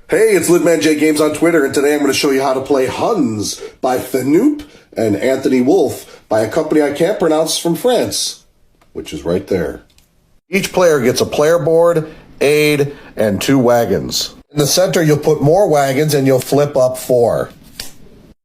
Hey, it's Lidman J Games on Twitter, and today I'm going to show you how to play Huns by Fneup and Anthony Wolf by a company I can't pronounce from France, which is right there. Each player gets a player board, aid, and 2 wagons. In the center, you'll put more wagons and you'll flip up 4.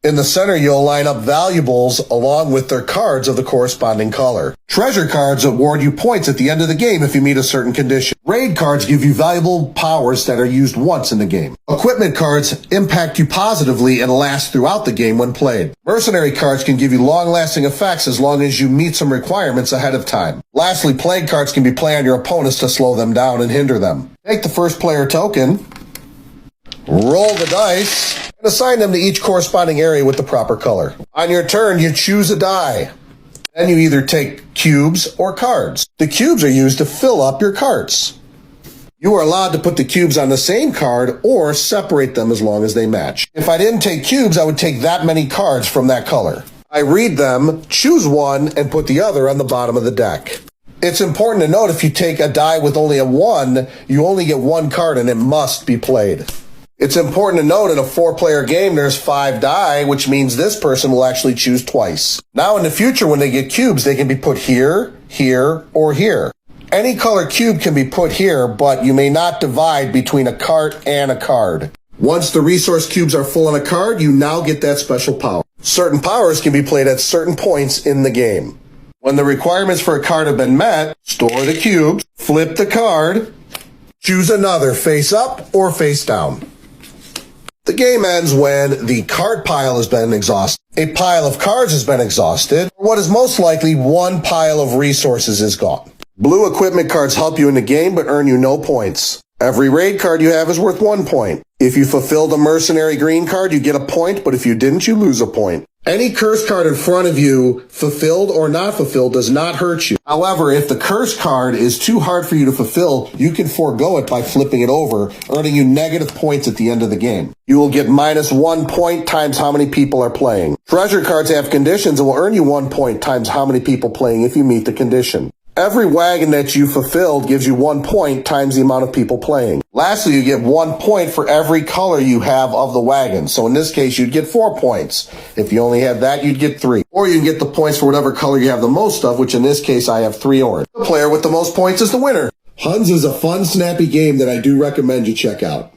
In the center, you'll line up valuables along with their cards of the corresponding color. Treasure cards award you points at the end of the game if you meet a certain condition. Raid cards give you valuable powers that are used once in the game. Equipment cards impact you positively and last throughout the game when played. Mercenary cards can give you long-lasting effects as long as you meet some requirements ahead of time. Lastly, plague cards can be played on your opponents to slow them down and hinder them. Take the first player token, roll the dice, and assign them to each corresponding area with the proper color. On your turn, you choose a die. Then you either take cubes or cards. The cubes are used to fill up your carts. You are allowed to put the cubes on the same card or separate them as long as they match. If I didn't take cubes, I would take that many cards from that color. I read them, choose one, and put the other on the bottom of the deck. It's important to note if you take a die with only a 1, you only get 1 card and it must be played. It's important to note in a 4-player game, there's 5 die, which means this person will actually choose twice. Now in the future, when they get cubes, they can be put here, here, or here. Any color cube can be put here, but you may not divide between a cart and a card. Once the resource cubes are full on a card, you now get that special power. Certain powers can be played at certain points in the game. When the requirements for a card have been met, store the cubes, flip the card, choose another face up or face down. The game ends when the card pile has been exhausted, a pile of cards has been exhausted, or what is most likely 1 pile of resources is gone. Blue equipment cards help you in the game but earn you no points. Every raid card you have is worth 1 point. If you fulfilled a mercenary green card, you get a point, but if you didn't, you lose a point. Any curse card in front of you, fulfilled or not fulfilled, does not hurt you. However, if the curse card is too hard for you to fulfill, you can forego it by flipping it over, earning you negative points at the end of the game. You will get -1 point times how many people are playing. Treasure cards have conditions and will earn you 1 point times how many people playing if you meet the condition. Every wagon that you fulfilled gives you 1 point times the amount of people playing. Lastly, you get 1 point for every color you have of the wagon. So in this case, you'd get 4 points. If you only had that, you'd get 3. Or you can get the points for whatever color you have the most of, which in this case, I have 3 orange. The player with the most points is the winner. Huns is a fun, snappy game that I do recommend you check out.